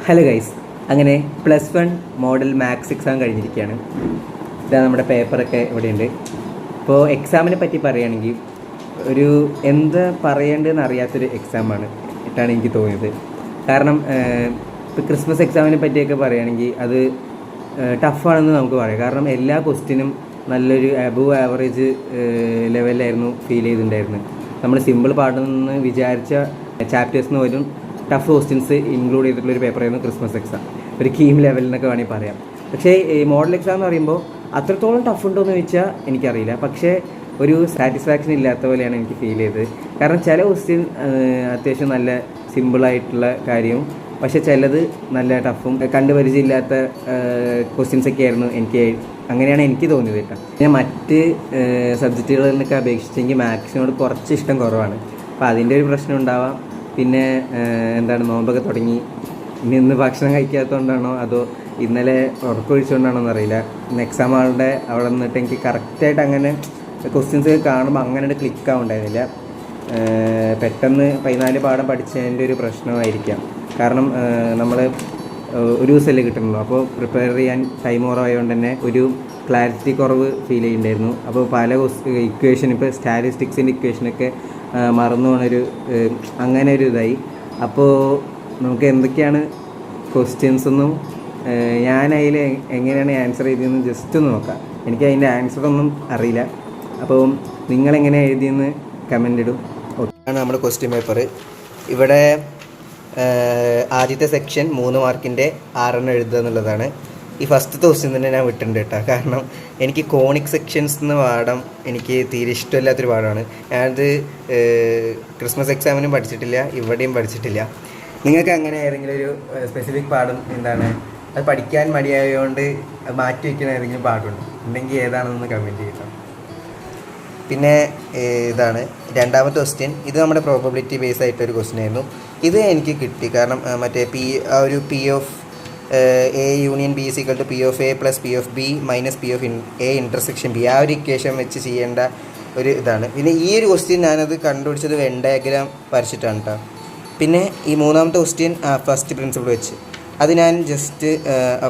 Hello guys, അങ്ങനെ +1 model maths exam കഴിഞ്ഞിരിക്കുകയാണ്. ഇതാ നമ്മുടെ പേപ്പറൊക്കെ ഇവിടെയുണ്ട്. ഇപ്പോൾ എക്സാമിനെ പറ്റി പറയുകയാണെങ്കിൽ ഒരു എന്താ പറയേണ്ടതെന്ന് അറിയാത്തൊരു എക്സാമാണ് ഇട്ടാണ് എനിക്ക് തോന്നിയത്. കാരണം ഇപ്പോൾ ക്രിസ്മസ് എക്സാമിനെ പറ്റിയൊക്കെ പറയുകയാണെങ്കിൽ അത് ടഫാണെന്ന് നമുക്ക് പറയാം. കാരണം എല്ലാ ക്വസ്റ്റ്യനും നല്ലൊരു അബവ് ആവറേജ് ലെവലിലായിരുന്നു ഫീൽ ചെയ്തിട്ടുണ്ടായിരുന്നത്. നമ്മൾ സിമ്പിൾ പാടുമെന്ന് വിചാരിച്ച ചാപ്റ്റേഴ്സിന് പോലും ടഫ് ക്വസ്റ്റ്യൻസ് ഇൻക്ലൂഡ് ചെയ്തിട്ടുള്ളൊരു പേപ്പറായിരുന്നു ക്രിസ്മസ് എക്സാം. ഒരു കീം ലെവലിനൊക്കെ വേണമെങ്കിൽ പറയാം. പക്ഷേ ഈ മോഡൽ എക്സാം എന്ന് പറയുമ്പോൾ അത്രത്തോളം ടഫ് ഉണ്ടോ എന്ന് ചോദിച്ചാൽ എനിക്കറിയില്ല. പക്ഷേ ഒരു സാറ്റിസ്ഫാക്ഷൻ ഇല്ലാത്ത പോലെയാണ് എനിക്ക് ഫീൽ ചെയ്തത്. കാരണം ചില ക്വസ്റ്റ്യൻ അത്യാവശ്യം നല്ല സിമ്പിളായിട്ടുള്ള കാര്യവും പക്ഷേ ചിലത് നല്ല ടഫും കണ്ടുപരിചയമില്ലാത്ത ക്വസ്റ്റ്യൻസൊക്കെ ആയിരുന്നു അങ്ങനെയാണ് എനിക്ക് തോന്നിയത് കേട്ടോ. ഞാൻ മറ്റ് സബ്ജക്റ്റുകളിലൊക്കെ അപേക്ഷിച്ചെങ്കിൽ മാത്സിനോട് കുറച്ച് ഇഷ്ടം കുറവാണ്. അപ്പോൾ അതിൻ്റെ ഒരു പ്രശ്നം ഉണ്ടാവാം. പിന്നെ നോമ്പൊക്കെ തുടങ്ങി, ഇന്ന് ഭക്ഷണം കഴിക്കാത്തതുകൊണ്ടാണോ അതോ ഇന്നലെ ഉറക്കൊഴിച്ചുകൊണ്ടാണോ എന്നറിയില്ല. എക്സാം ആളുടെ അവിടെ നിന്നിട്ട് എനിക്ക് കറക്റ്റായിട്ട് അങ്ങനെ ക്വസ്റ്റ്യൻസ് കാണുമ്പോൾ അങ്ങനെ ക്ലിക്ക് ആവുന്നുണ്ടായിരുന്നില്ല. പെട്ടെന്ന് 14 പാഠം പഠിച്ചതിൻ്റെ ഒരു പ്രശ്നമായിരിക്കാം. കാരണം നമ്മൾ ഒരു ദിവസമല്ലേ കിട്ടുന്നുള്ളൂ. അപ്പോൾ പ്രിപ്പയർ ചെയ്യാൻ ടൈം കുറവായതുകൊണ്ട് തന്നെ ഒരു ക്ലാരിറ്റി കുറവ് ഫീൽ ചെയ്യുന്നുണ്ടായിരുന്നു. അപ്പോൾ പല ഇക്വേഷൻ, ഇപ്പോൾ സ്റ്റാറ്റിസ്റ്റിക്സിൻ്റെ ഇക്വേഷനൊക്കെ മറന്നു പോകണൊരു അങ്ങനെ ഒരു ഇതായി. അപ്പോൾ നമുക്ക് എന്തൊക്കെയാണ് ക്വസ്റ്റ്യൻസൊന്നും ഞാൻ അതിൽ എങ്ങനെയാണ് ആൻസർ ചെയ്തതെന്ന് ജസ്റ്റ് ഒന്ന് നോക്കാം. എനിക്ക് അതിൻ്റെ ആൻസറൊന്നും അറിയില്ല. അപ്പോൾ നിങ്ങളെങ്ങനെ എഴുതിയെന്ന് കമൻ്റ് ഇടും. ഓക്കെ, നമ്മുടെ ക്വസ്റ്റ്യൻ പേപ്പർ ഇവിടെ ആദ്യത്തെ സെക്ഷൻ 3 മാർക്കിൻ്റെ 6 എഴുതുക എന്നുള്ളതാണ്. ഈ ഫസ്റ്റത്തെ ക്വസ്റ്റ്യൻ തന്നെ ഞാൻ വിട്ടിട്ടുണ്ട് കേട്ടോ. കാരണം എനിക്ക് കോണിക് സെക്ഷൻസ് എന്ന പാഠം എനിക്ക് തീരെ ഇഷ്ടമില്ലാത്തൊരു പാഠമാണ്. ഞാനത് ക്രിസ്മസ് എക്സാമിനും പഠിച്ചിട്ടില്ല, ഇവിടെയും പഠിച്ചിട്ടില്ല. നിങ്ങൾക്ക് അങ്ങനെ ഏതെങ്കിലും ഒരു സ്പെസിഫിക് പാഠം അത് പഠിക്കാൻ മടിയായതുകൊണ്ട് മാറ്റി വയ്ക്കുന്ന ഏതെങ്കിലും പാഠമുണ്ട് ഉണ്ടെങ്കിൽ ഏതാണെന്ന് കമൻറ്റ് ചെയ്യണം. പിന്നെ ഇതാണ് രണ്ടാമത്തെ ക്വസ്റ്റ്യൻ. ഇത് നമ്മുടെ പ്രോബബിലിറ്റി ബേസ് ആയിട്ടൊരു ക്വസ്റ്റ്യൻ ആയിരുന്നു. ഇത് എനിക്ക് കിട്ടി. കാരണം മറ്റേ ഒരു P of A union B is equal to P of A plus P of B minus P of A intersection B, ആ ഒരു ഇക്വേഷൻ വെച്ച് ചെയ്യേണ്ട ഒരു ഇതാണ്. പിന്നെ ഈ ഒരു ക്വസ്റ്റ്യൻ ഞാനത് കണ്ടുപിടിച്ചത് വെൻ ഡയഗ്രാം വരച്ചിട്ടാണ് കേട്ടോ. പിന്നെ ഈ മൂന്നാമത്തെ ക്വസ്റ്റ്യൻ ഫസ്റ്റ് പ്രിൻസിപ്പിൾ വെച്ച് അത് ഞാൻ ജസ്റ്റ്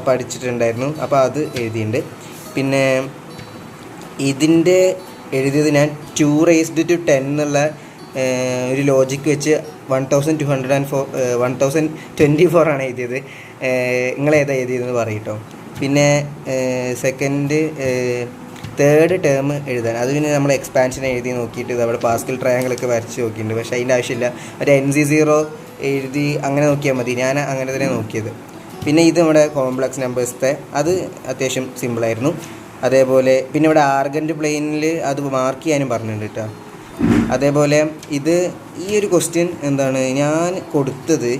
പഠിച്ചിട്ടുണ്ടായിരുന്നു. അപ്പോൾ അത് എഴുതിയിട്ടുണ്ട്. പിന്നെ ഇതിൻ്റെ എഴുതിയത് ഞാൻ 2 raised to 10 എന്നുള്ള ഒരു ലോജിക്ക് വെച്ച് 1024 ആണ് എഴുതിയത്. നിങ്ങളേതാ എഴുതിയതെന്ന് പറയട്ടോ. പിന്നെ തേർഡ് ടേം എഴുതാൻ അത് പിന്നെ നമ്മൾ എക്സ്പാൻഷൻ എഴുതി നോക്കിയിട്ട് അവിടെ പാസ്കൽ ട്രയാങ്കിളൊക്കെ വരച്ച് നോക്കിയിട്ടുണ്ട്. പക്ഷേ അതിൻ്റെ ആവശ്യമില്ല. ഒരു NC0 എഴുതി അങ്ങനെ നോക്കിയാൽ മതി. ഞാൻ അങ്ങനെ തന്നെ നോക്കിയത്. പിന്നെ ഇത് നമ്മുടെ കോംപ്ലക്സ് നമ്പേഴ്സത്തെ അത് അത്യാവശ്യം സിമ്പിളായിരുന്നു. അതേപോലെ പിന്നെ ഇവിടെ ആർഗൻ്റ് പ്ലെയിനിൽ അത് മാർക്ക് ചെയ്യാനും പറഞ്ഞിട്ടുണ്ട് കേട്ടോ. അതേപോലെ ഈ ഒരു ക്വസ്റ്റ്യൻ ഞാൻ കൊടുത്തത്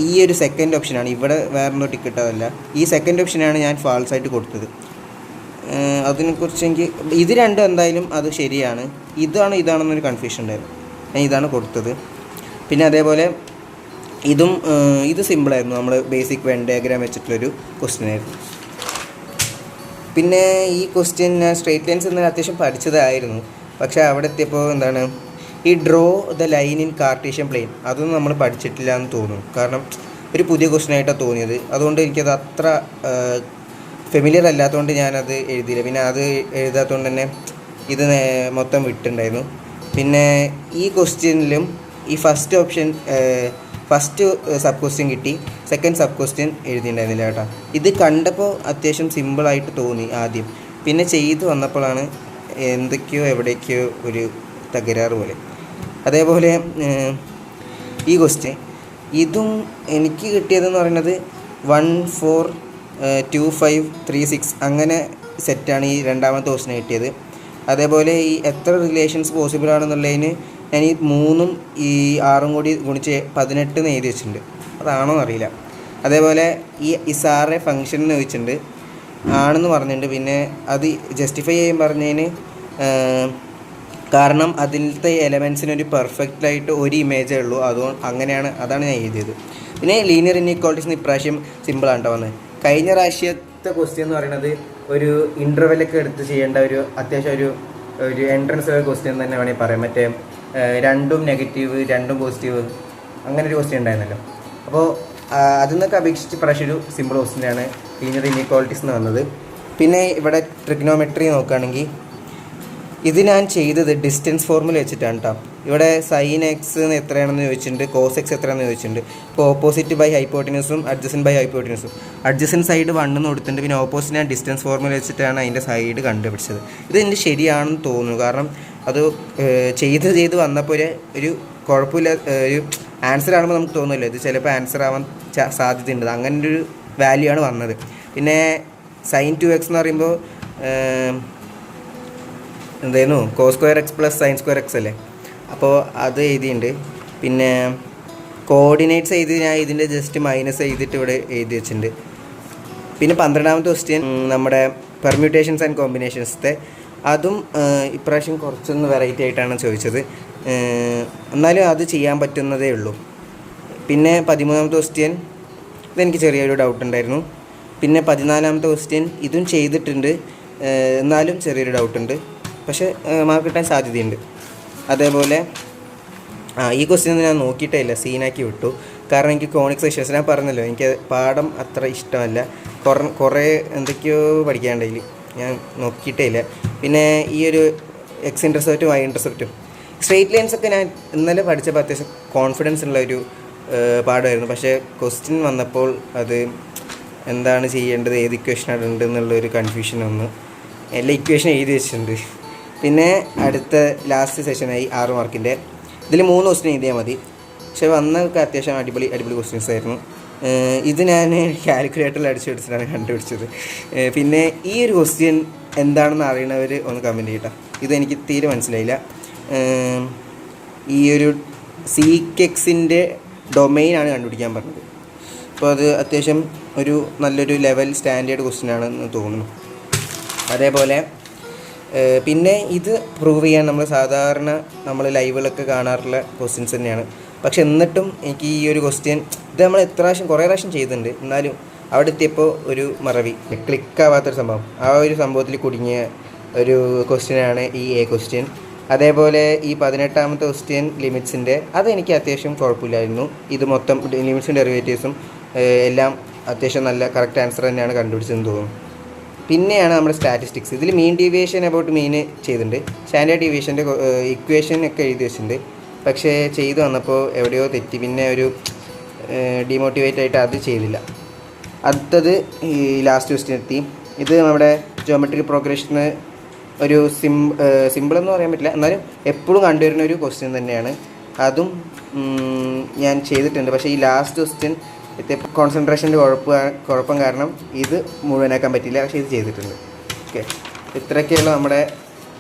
ഈ ഒരു സെക്കൻഡ് ഓപ്ഷനാണ്. ഇവിടെ വേറൊന്നും ടിക്കറ്റല്ല. ഈ സെക്കൻഡ് ഓപ്ഷനാണ് ഞാൻ ഫാൾസ് ആയിട്ട് കൊടുത്തത്. അതിനെക്കുറിച്ച് എനിക്ക് ഇത് രണ്ടും എന്തായാലും അത് ശരിയാണ്. ഇതാണെന്നൊരു കൺഫ്യൂഷൻ ഉണ്ടായിരുന്നു. ഞാൻ ഇതാണ് കൊടുത്തത്. പിന്നെ അതേപോലെ ഇത് സിമ്പിളായിരുന്നു. നമ്മൾ ബേസിക് വെൻ ഡയഗ്രാം വെച്ചിട്ടുള്ളൊരു ക്വസ്റ്റ്യൻ ആയിരുന്നു. പിന്നെ ഈ ക്വസ്റ്റ്യൻ ഞാൻ സ്ട്രെയിറ്റ് ലൈൻസ് എന്നാൽ അത്യാവശ്യം പഠിച്ചതായിരുന്നു. പക്ഷേ അവിടെ എത്തിയപ്പോൾ ഈ draw the line in Cartesian plane അതൊന്നും നമ്മൾ പഠിച്ചിട്ടില്ല എന്ന് തോന്നുന്നു. കാരണം ഒരു പുതിയ ക്വസ്റ്റ്യനായിട്ടാണ് തോന്നിയത്. അതുകൊണ്ട് എനിക്കത് അത്ര ഫെമിലിയർ അല്ലാത്തതുകൊണ്ട് ഞാനത് എഴുതിയില്ല. പിന്നെ അത് എഴുതാത്തതുകൊണ്ട് തന്നെ ഇത് മൊത്തം വിട്ടുണ്ടായിരുന്നു. പിന്നെ ഈ ക്വസ്റ്റ്യനിലും ഈ ഫസ്റ്റ് സബ് ക്വസ്റ്റ്യൻ കിട്ടി, സെക്കൻഡ് സബ് ക്വസ്റ്റ്യൻ എഴുതിയിട്ടുണ്ടായിരുന്നില്ല കേട്ടോ. ഇത് കണ്ടപ്പോൾ അത്യാവശ്യം സിമ്പിളായിട്ട് തോന്നി ആദ്യം. പിന്നെ ചെയ്ത് വന്നപ്പോഴാണ് എന്തൊക്കെയോ എവിടേക്കോ ഒരു തകരാറ് പോലെ. അതേപോലെ ഈ ക്വസ്റ്റ്യൻ ഇതും എനിക്ക് കിട്ടിയതെന്ന് പറയുന്നത് 1,4,2,5,3,6 അങ്ങനെ സെറ്റാണ് ഈ രണ്ടാമത്തെ ക്വസ്റ്റ്യൻ കിട്ടിയത്. അതേപോലെ ഈ എത്ര റിലേഷൻസ് പോസിബിൾ ആണെന്നുള്ളതിന് ഞാൻ ഈ 3ഉം ഈ 6ഉം കൂടി ഗുണിച്ച് 18 എഴുതി വെച്ചിട്ടുണ്ട്. അതാണോ എന്നറിയില്ല. അതേപോലെ ഈ സാറെ ഫംഗ്ഷൻ എന്ന് ചോദിച്ചിട്ടുണ്ട്, ആണെന്ന് പറഞ്ഞിട്ടുണ്ട്. പിന്നെ അത് ജസ്റ്റിഫൈ ചെയ്യാൻ പറഞ്ഞതിന് കാരണം അതിലത്തെ എലമെൻസിനൊരു പെർഫെക്റ്റായിട്ട് ഒരു ഇമേജേ ഉള്ളൂ. അതാണ് ഞാൻ എഴുതിയത്. പിന്നെ ലീനിയർ ഇൻഇക്വാളിറ്റീസ് ഇപ്രാവശ്യം സിമ്പിളാണ് കേട്ടോ വന്നത്. കഴിഞ്ഞ പ്രാവശ്യത്തെ ക്വസ്റ്റ്യൻ എന്ന് പറയുന്നത് ഒരു ഇൻ്റർവെല്ലൊക്കെ എടുത്ത് ചെയ്യേണ്ട ഒരു അത്യാവശ്യം ഒരു എൻട്രൻസ് ക്വസ്റ്റ്യൻ തന്നെ വേണമെങ്കിൽ പറയാം. മറ്റേ 2ഉം നെഗറ്റീവ് 2ഉം പോസിറ്റീവ് അങ്ങനെ ഒരു ക്വസ്റ്റ്യൻ ഉണ്ടായിരുന്നല്ലോ. അപ്പോൾ അതിൽ നിന്നൊക്കെ അപേക്ഷിച്ച് പ്രാവശ്യം ഒരു സിമ്പിൾ ക്വസ്റ്റ്യനാണ് ലീനിയർ ഇനീക്വാളിറ്റീസ് എന്ന് വന്നത്. പിന്നെ ഇവിടെ ട്രിഗ്നോമെട്രി നോക്കുകയാണെങ്കിൽ ഇത് ഞാൻ ചെയ്തത് ഡിസ്റ്റൻസ് ഫോർമുല വെച്ചിട്ടാണ് കേട്ടോ. ഇവിടെ സൈൻ എക്സ് എത്രയാണെന്ന് ചോദിച്ചിട്ടുണ്ട്, കോസ് എക്സ് എത്രയാണെന്ന് ചോദിച്ചിട്ടുണ്ട്. ഇപ്പോൾ ഓപ്പോസിറ്റ് ബൈ ഹൈപ്പോട്ടിനസും അഡ്ജസൻറ്റ് ബൈ ഹൈപ്പോട്ടിനസും. അഡ്ജസൻറ്റ് സൈഡ് 1 എന്ന് കൊടുത്തിട്ടുണ്ട്. പിന്നെ ഓപ്പോസിറ്റ് ഞാൻ ഡിസ്റ്റൻസ് ഫോർമുല വെച്ചിട്ടാണ് അതിൻ്റെ സൈഡ് കണ്ടുപിടിച്ചത്. ഇത് എൻ്റെ ശരിയാണെന്ന് തോന്നുന്നു. കാരണം അത് ചെയ്ത് വന്നപ്പോൾ ഒരു കുഴപ്പമില്ല, ഒരു ആൻസർ ആകുമ്പോൾ നമുക്ക് തോന്നുമല്ലോ ഇത് ചിലപ്പോൾ ആൻസർ ആവാൻ സാധ്യതയുണ്ട്. അങ്ങനെ ഒരു വാല്യൂ ആണ് വന്നത്. പിന്നെ സൈൻ 2x എന്ന് പറയുമ്പോൾ എന്തായിരുന്നു cos square x plus sin square x അല്ലേ, അപ്പോൾ അത് എഴുതിയിട്ടുണ്ട്. പിന്നെ കോർഡിനേറ്റ്സ് എഴുതി ഞാൻ ഇതിൻ്റെ ജസ്റ്റ് മൈനസ് ചെയ്തിട്ട് ഇവിടെ എഴുതി വെച്ചിട്ടുണ്ട്. പിന്നെ 12ാമത്തെ ക്വസ്റ്റ്യൻ നമ്മുടെ പെർമ്യൂട്ടേഷൻസ് ആൻഡ് കോമ്പിനേഷൻസത്തെ, അതും ഇപ്രാവശ്യം കുറച്ചൊന്ന് വെറൈറ്റി ആയിട്ടാണ് ചോദിച്ചത്. എന്നാലും അത് ചെയ്യാൻ പറ്റുന്നതേ ഉള്ളൂ. പിന്നെ 13ാമത്തെ ക്വസ്റ്റ്യൻ ഇതെനിക്ക് ചെറിയൊരു ഡൗട്ട് ഉണ്ടായിരുന്നു. പിന്നെ 14ാമത്തെ ക്വസ്റ്റ്യൻ ഇതും ചെയ്തിട്ടുണ്ട്, എന്നാലും ചെറിയൊരു ഡൗട്ടുണ്ട്, പക്ഷേ മാർക്ക് കിട്ടാൻ സാധ്യതയുണ്ട്. അതേപോലെ ഈ ക്വസ്റ്റ്യൻ ഞാൻ നോക്കിയിട്ടേ ഇല്ല, സീനാക്കി വിട്ടു. കാരണം എനിക്ക് കോണിക് സെക്ഷൻസ് ഞാൻ പറഞ്ഞല്ലോ, എനിക്ക് പാഠം അത്ര ഇഷ്ടമല്ല. കുറേ എന്തൊക്കെയോ പഠിക്കാണ്ടതിൽ ഞാൻ നോക്കിയിട്ടേ ഇല്ല. പിന്നെ ഈ ഒരു എക്സ് ഇൻ്റർസെപ്റ്റും വൈ ഇൻ്റർസെപ്റ്റും സ്ട്രെയിറ്റ് ലൈൻസൊക്കെ ഞാൻ ഇന്നലെ പഠിച്ചപ്പോൾ അത്യാവശ്യം കോൺഫിഡൻസ് ഉള്ള ഒരു പാഠമായിരുന്നു. പക്ഷേ ക്വസ്റ്റ്യൻ വന്നപ്പോൾ അത് എന്താണ് ചെയ്യേണ്ടത്, ഏത് ഇക്വേഷനാണ് ഉണ്ടെന്നുള്ളൊരു കൺഫ്യൂഷൻ വന്നു. എല്ലാ ഇക്വേഷൻ എഴുതി വെച്ചിട്ടുണ്ട്. പിന്നെ അടുത്ത ലാസ്റ്റ് സെഷനായി 6 മാർക്കിൻ്റെ. ഇതിൽ 3 ക്വസ്റ്റ്യൻ എഴുതിയാൽ മതി. പക്ഷേ വന്നതൊക്കെ അത്യാവശ്യം അടിപൊളി ക്വസ്റ്റ്യൻസ് ആയിരുന്നു. ഇത് ഞാൻ കാൽക്കുലേറ്ററിൽ അടിച്ചു പിടിച്ചിട്ടാണ് കണ്ടുപിടിച്ചത്. പിന്നെ ഈ ഒരു ക്വസ്റ്റ്യൻ എന്താണെന്ന് അറിയണവർ ഒന്ന് കമൻറ്റ് ചെയ്യട്ടോ. ഇതെനിക്ക് തീരെ മനസ്സിലായില്ല. ഈ ഒരു സീക്കെക്സിൻ്റെ ഡൊമെയിനാണ് കണ്ടുപിടിക്കാൻ പറഞ്ഞത്. അപ്പോൾ അത് അത്യാവശ്യം ഒരു നല്ലൊരു ലെവൽ സ്റ്റാൻഡേർഡ് ക്വസ്റ്റ്യനാണെന്ന് തോന്നുന്നു. അതേപോലെ പിന്നെ ഇത് പ്രൂവ് ചെയ്യാൻ നമ്മൾ ലൈവിലൊക്കെ കാണാറുള്ള ക്വസ്റ്റ്യൻസ് തന്നെയാണ്. പക്ഷെ എന്നിട്ടും എനിക്ക് ഈ ഒരു ക്വസ്റ്റ്യൻ ഇത് നമ്മൾ കുറേ പ്രാവശ്യം ചെയ്തിട്ടുണ്ട്, എന്നാലും അവിടെ എത്തിയപ്പോൾ ഒരു മറവി, ക്ലിക്കാവാത്തൊരു സംഭവം, ആ ഒരു സംഭവത്തിൽ കുടുങ്ങിയ ഒരു ക്വസ്റ്റ്യനാണ് ഈ എ ക്വസ്റ്റ്യൻ. അതേപോലെ ഈ 18ാമത്തെ ക്വസ്റ്റ്യൻ ലിമിറ്റ്സിൻ്റെ, അതെനിക്ക് അത്യാവശ്യം കുഴപ്പമില്ലായിരുന്നു. ഇത് മൊത്തം ലിമിറ്റ്സും ഡെറിവേറ്റീവ്സും എല്ലാം അത്യാവശ്യം നല്ല കറക്റ്റ് ആൻസർ തന്നെയാണ് കണ്ടുപിടിച്ചതെന്ന് തോന്നുന്നു. പിന്നെയാണ് നമ്മുടെ സ്റ്റാറ്റിസ്റ്റിക്സ്. ഇതിൽ മീൻ ഡീവിയേഷൻ അബൌട്ട് മീൻ ചെയ്തിട്ടുണ്ട്, സ്റ്റാൻഡേർഡ് ഡീവിയേഷൻ്റെ ഇക്വേഷൻ ഒക്കെ എഴുതി വെച്ചിട്ടുണ്ട്. പക്ഷേ ചെയ്തു വന്നപ്പോൾ എവിടെയോ തെറ്റി, പിന്നെ ഒരു ഡിമോട്ടിവേറ്റ് ആയിട്ട് അത് ചെയ്തില്ല. അടുത്തത് ഈ ലാസ്റ്റ് ക്വസ്റ്റ്യൻ എത്തി. ഇത് നമ്മുടെ ജോമെട്രിക് പ്രോഗ്രഷന് ഒരു സിമ്പിളെന്ന് പറയാൻ പറ്റില്ല, എന്നാലും എപ്പോഴും കണ്ടുവരുന്ന ഒരു ക്വസ്റ്റ്യൻ തന്നെയാണ്. അതും ഞാൻ ചെയ്തിട്ടുണ്ട്. പക്ഷേ ഈ ലാസ്റ്റ് ക്വസ്റ്റ്യൻ കോൺസെൻട്രേഷൻ്റെ കുഴപ്പം കാരണം ഇത് മുഴുവനാക്കാൻ പറ്റില്ല. പക്ഷേ ഇത് ചെയ്തിട്ടുണ്ട്. ഓക്കെ, ഇത്രയൊക്കെയുള്ള നമ്മുടെ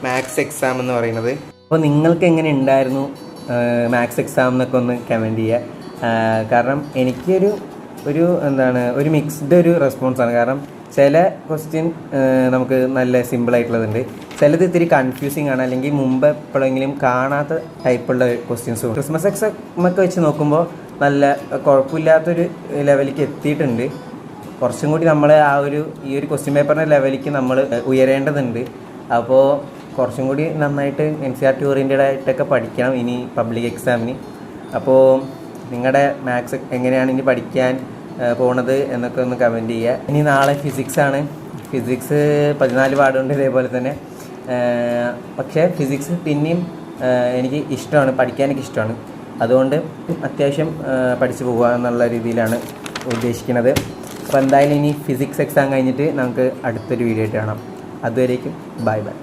മാത്സ് എക്സാം എന്ന് പറയുന്നത്. അപ്പോൾ നിങ്ങൾക്ക് എങ്ങനെ ഉണ്ടായിരുന്നു മാത്സ് എക്സാം എന്നൊക്കെ ഒന്ന് കമൻറ്റ് ചെയ്യുക. കാരണം എനിക്കൊരു ഒരു മിക്സ്ഡ് ഒരു റെസ്പോൺസാണ്. കാരണം ചില ക്വസ്റ്റ്യൻ നമുക്ക് നല്ല സിമ്പിളായിട്ടുള്ളതുണ്ട്, ചിലത് ഇത്തിരി കൺഫ്യൂസിങ് ആണ്, അല്ലെങ്കിൽ മുമ്പ് എപ്പോഴെങ്കിലും കാണാത്ത ടൈപ്പുള്ള ക്വസ്റ്റ്യൻസും. ക്രിസ്മസ് എക്സാം ഒക്കെ വെച്ച് നോക്കുമ്പോൾ നല്ല കുഴപ്പമില്ലാത്തൊരു ലെവലിലേക്ക് എത്തിയിട്ടുണ്ട്. കുറച്ചും കൂടി നമ്മൾ ഈ ഒരു ക്വസ്റ്റ്യൻ പേപ്പറിൻ്റെ ലെവലിലേക്ക് നമ്മൾ ഉയരേണ്ടതുണ്ട്. അപ്പോൾ കുറച്ചും കൂടി നന്നായിട്ട് NCERT ഓറിയൻറ്റഡ് ആയിട്ടൊക്കെ പഠിക്കണം ഇനി പബ്ലിക് എക്സാമിന്. അപ്പോൾ നിങ്ങളുടെ മാത്സ് എങ്ങനെയാണ് ഇനി പഠിക്കാൻ പോണത് എന്നൊക്കെ ഒന്ന് കമൻറ്റ് ചെയ്യുക. ഇനി നാളെ ഫിസിക്സാണ്. ഫിസിക്സ് 14 പാഠമുണ്ട് ഇതേപോലെ തന്നെ. പക്ഷേ ഫിസിക്സ് പിന്നെയും എനിക്ക് ഇഷ്ടമാണ്, പഠിക്കാനൊക്കെ ഇഷ്ടമാണ്. അതുകൊണ്ട് അത്യാവശ്യം പഠിച്ചു പോകുക എന്നുള്ള രീതിയിലാണ് ഉദ്ദേശിക്കുന്നത്. അപ്പോൾ എന്തായാലും ഇനി ഫിസിക്സ് എക്സാം കഴിഞ്ഞിട്ട് നമുക്ക് അടുത്തൊരു വീഡിയോ ആയിട്ട് കാണാം. അതുവരേക്കും ബൈ ബൈ.